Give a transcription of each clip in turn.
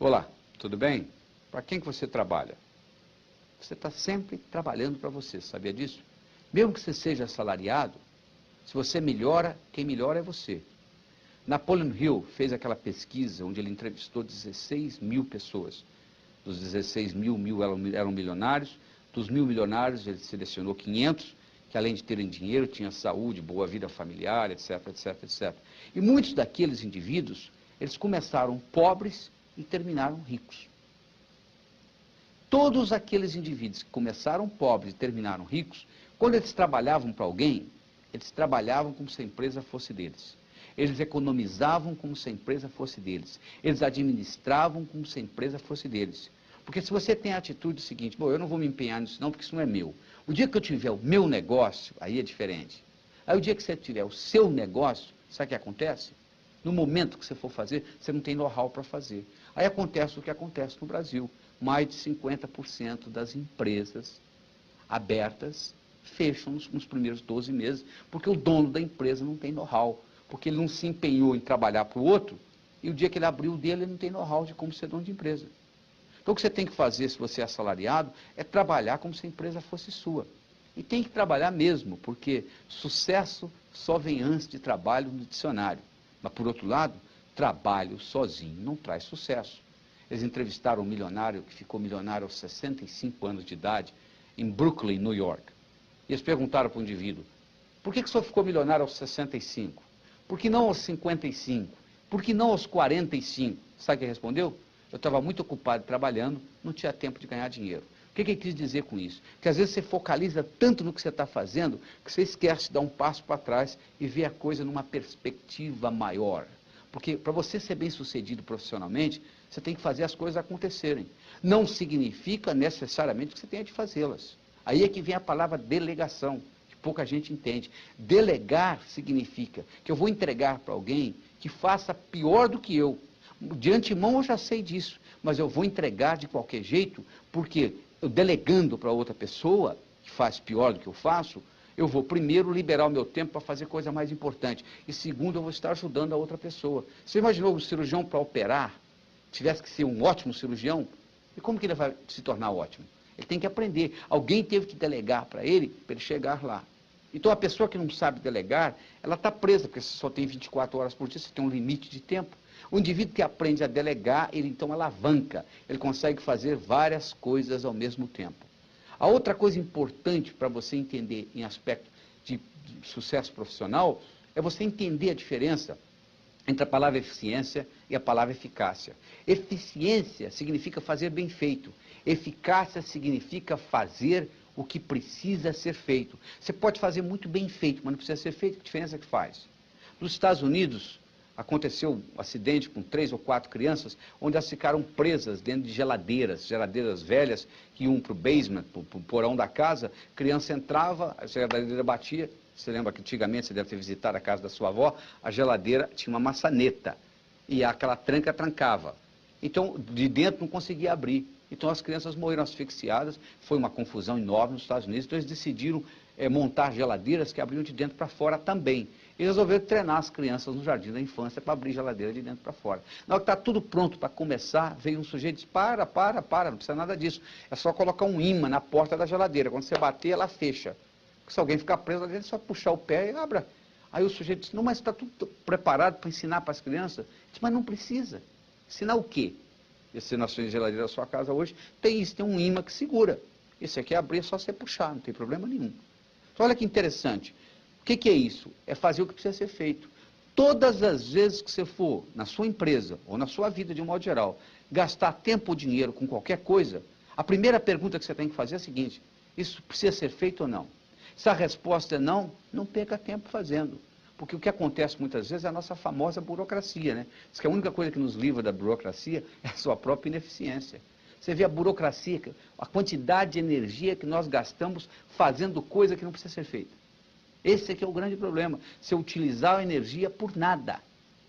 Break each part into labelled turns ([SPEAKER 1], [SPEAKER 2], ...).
[SPEAKER 1] Olá, tudo bem? Para quem que você trabalha? Você está sempre trabalhando para você, sabia disso? Mesmo que você seja assalariado, se você melhora, quem melhora é você. Napoleon Hill fez aquela pesquisa onde ele entrevistou 16 mil pessoas. Dos 16 mil, eram milionários. Dos 1.000 milionários, ele selecionou 500, que além de terem dinheiro, tinham saúde, boa vida familiar, etc, etc, etc. E muitos daqueles indivíduos, eles começaram pobres e terminaram ricos. Todos aqueles indivíduos que começaram pobres e terminaram ricos, quando eles trabalhavam para alguém, eles trabalhavam como se a empresa fosse deles. Eles economizavam como se a empresa fosse deles. Eles administravam como se a empresa fosse deles. Porque se você tem a atitude seguinte, bom, eu não vou me empenhar nisso não, porque isso não é meu. O dia que eu tiver o meu negócio, aí é diferente. Aí o dia que você tiver o seu negócio, sabe o que acontece? No momento que você for fazer, você não tem know-how para fazer. Aí acontece o que acontece no Brasil. Mais de 50% das empresas abertas fecham nos primeiros 12 meses, porque o dono da empresa não tem know-how, porque ele não se empenhou em trabalhar para o outro, e o dia que ele abriu o dele, ele não tem know-how de como ser dono de empresa. Então o que você tem que fazer, se você é assalariado, é trabalhar como se a empresa fosse sua. E tem que trabalhar mesmo, porque sucesso só vem antes de trabalho no dicionário. Mas, por outro lado, trabalho sozinho não traz sucesso. Eles entrevistaram um milionário que ficou milionário aos 65 anos de idade, em Brooklyn, New York. E eles perguntaram para o indivíduo, por que o senhor ficou milionário aos 65? Por que não aos 55? Por que não aos 45? Sabe o que ele respondeu? Eu estava muito ocupado trabalhando, não tinha tempo de ganhar dinheiro. O que ele quis dizer com isso? Que às vezes você focaliza tanto no que você está fazendo, que você esquece de dar um passo para trás e ver a coisa numa perspectiva maior. Porque para você ser bem sucedido profissionalmente, você tem que fazer as coisas acontecerem. Não significa necessariamente que você tenha de fazê-las. Aí é que vem a palavra delegação, que pouca gente entende. Delegar significa que eu vou entregar para alguém que faça pior do que eu. De antemão eu já sei disso, mas eu vou entregar de qualquer jeito, porque eu delegando para outra pessoa, que faz pior do que eu faço, eu vou primeiro liberar o meu tempo para fazer coisa mais importante. E segundo, eu vou estar ajudando a outra pessoa. Você imaginou um cirurgião para operar, tivesse que ser um ótimo cirurgião? E como que ele vai se tornar ótimo? Ele tem que aprender. Alguém teve que delegar para ele chegar lá. Então a pessoa que não sabe delegar, ela está presa, porque você só tem 24 horas por dia, você tem um limite de tempo. O indivíduo que aprende a delegar, ele então alavanca, ele consegue fazer várias coisas ao mesmo tempo. A outra coisa importante para você entender em aspecto de sucesso profissional, é você entender a diferença entre a palavra eficiência e a palavra eficácia. Eficiência significa fazer bem feito. Eficácia significa fazer o que precisa ser feito. Você pode fazer muito bem feito, mas não precisa ser feito. Que diferença que faz? Nos Estados Unidos, aconteceu um acidente com 3 ou 4 crianças, onde elas ficaram presas dentro de geladeiras velhas, que iam para o basement, para o porão da casa. A criança entrava, a geladeira batia. Você lembra que antigamente, você deve ter visitado a casa da sua avó, a geladeira tinha uma maçaneta, e aquela tranca trancava. Então, de dentro não conseguia abrir. Então, as crianças morreram asfixiadas, foi uma confusão enorme nos Estados Unidos, então eles decidiram montar geladeiras que abriam de dentro para fora também. E resolveram treinar as crianças no jardim da infância para abrir geladeira de dentro para fora. Na hora que está tudo pronto para começar, veio um sujeito e disse, para, não precisa nada disso. É só colocar um imã na porta da geladeira. Quando você bater, ela fecha. Se alguém ficar preso lá dentro, é só puxar o pé e abra. Aí o sujeito disse, não, mas está tudo preparado para ensinar para as crianças. Eu disse, mas não precisa. Ensinar o quê? Esse na sua geladeira da sua casa hoje, tem isso, tem um imã que segura. Esse aqui é abrir, é só você puxar, não tem problema nenhum. Então olha que interessante. O que é isso? É fazer o que precisa ser feito. Todas as vezes que você for, na sua empresa, ou na sua vida de um modo geral, gastar tempo ou dinheiro com qualquer coisa, a primeira pergunta que você tem que fazer é a seguinte, isso precisa ser feito ou não? Se a resposta é não, não perca tempo fazendo. Porque o que acontece muitas vezes é a nossa famosa burocracia, né? Diz que a única coisa que nos livra da burocracia é a sua própria ineficiência. Você vê a burocracia, a quantidade de energia que nós gastamos fazendo coisa que não precisa ser feita. Esse aqui é o grande problema, você utilizar a energia por nada.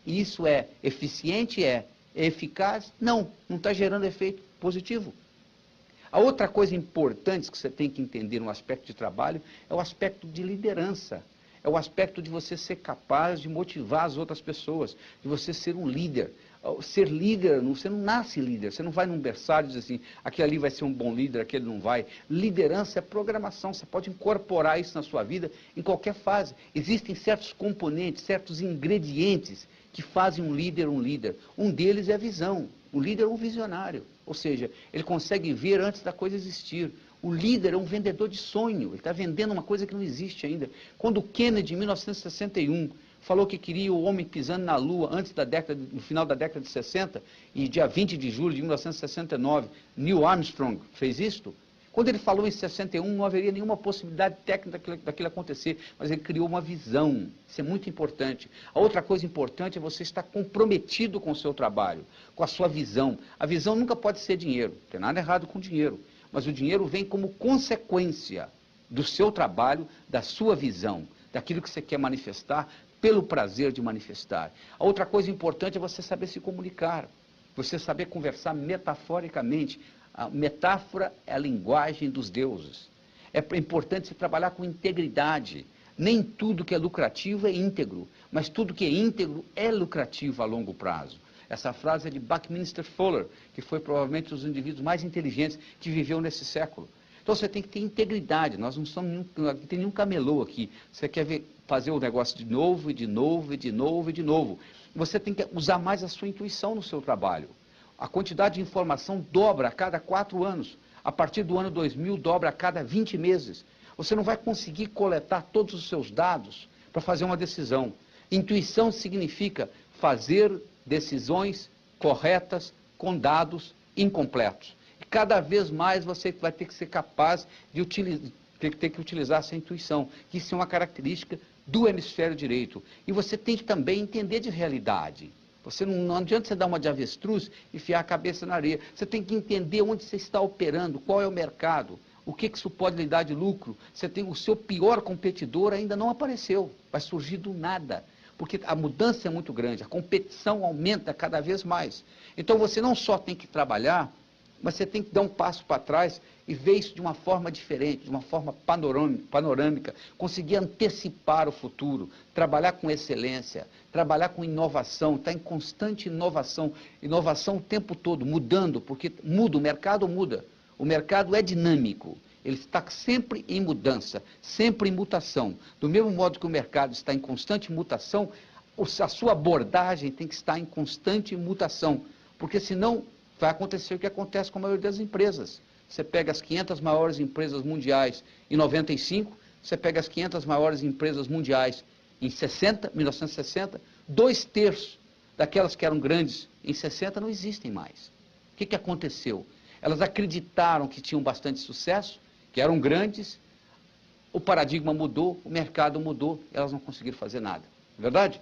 [SPEAKER 1] E isso é eficiente? É eficaz? Não está gerando efeito positivo. A outra coisa importante que você tem que entender no aspecto de trabalho é o aspecto de liderança. É o aspecto de você ser capaz de motivar as outras pessoas, de você ser um líder. Ser líder, você não nasce líder, você não vai num berçário e diz assim, aquele ali vai ser um bom líder, aquele não vai. Liderança é programação, você pode incorporar isso na sua vida em qualquer fase. Existem certos componentes, certos ingredientes que fazem um líder um líder. Um deles é a visão. O líder é um visionário, ou seja, ele consegue ver antes da coisa existir. O líder é um vendedor de sonho, ele está vendendo uma coisa que não existe ainda. Quando o Kennedy, em 1961, falou que queria o homem pisando na Lua no final da década de 60, e dia 20 de julho de 1969, Neil Armstrong fez isto. Quando ele falou em 61, não haveria nenhuma possibilidade técnica daquilo acontecer, mas ele criou uma visão. Isso é muito importante. A outra coisa importante é você estar comprometido com o seu trabalho, com a sua visão. A visão nunca pode ser dinheiro, não tem nada errado com dinheiro, mas o dinheiro vem como consequência do seu trabalho, da sua visão, daquilo que você quer manifestar, pelo prazer de manifestar. A outra coisa importante é você saber se comunicar, você saber conversar metaforicamente. A metáfora é a linguagem dos deuses. É importante você trabalhar com integridade. Nem tudo que é lucrativo é íntegro, mas tudo que é íntegro é lucrativo a longo prazo. Essa frase é de Buckminster Fuller, que foi provavelmente um dos indivíduos mais inteligentes que viveu nesse século. Então você tem que ter integridade, nós não somos não tem nenhum camelô aqui. Você quer fazer o negócio de novo, e de novo, e de novo, e de novo. Você tem que usar mais a sua intuição no seu trabalho. A quantidade de informação dobra a cada 4 anos. A partir do ano 2000, dobra a cada 20 meses. Você não vai conseguir coletar todos os seus dados para fazer uma decisão. Intuição significa fazer decisões corretas com dados incompletos. E cada vez mais você vai ter que ser capaz de utilizar essa intuição, que isso é uma característica do hemisfério direito. E você tem que também entender de realidade. Não adianta você dar uma de avestruz e enfiar a cabeça na areia. Você tem que entender onde você está operando, qual é o mercado, o que isso pode lhe dar de lucro. Você tem o seu pior competidor ainda não apareceu, vai surgir do nada, porque a mudança é muito grande, a competição aumenta cada vez mais. Então você não só tem que trabalhar, mas você tem que dar um passo para trás e ver isso de uma forma diferente, de uma forma panorâmica, conseguir antecipar o futuro, trabalhar com excelência, trabalhar com inovação, estar em constante inovação, inovação o tempo todo, mudando, porque muda, o mercado é dinâmico, ele está sempre em mudança, sempre em mutação. Do mesmo modo que o mercado está em constante mutação, a sua abordagem tem que estar em constante mutação, porque senão vai acontecer o que acontece com a maioria das empresas. Você pega as 500 maiores empresas mundiais em 95, você pega as 500 maiores empresas mundiais em 1960, 2/3 daquelas que eram grandes em 60 não existem mais. O que aconteceu? Elas acreditaram que tinham bastante sucesso, que eram grandes, o paradigma mudou, o mercado mudou, elas não conseguiram fazer nada. Não é verdade?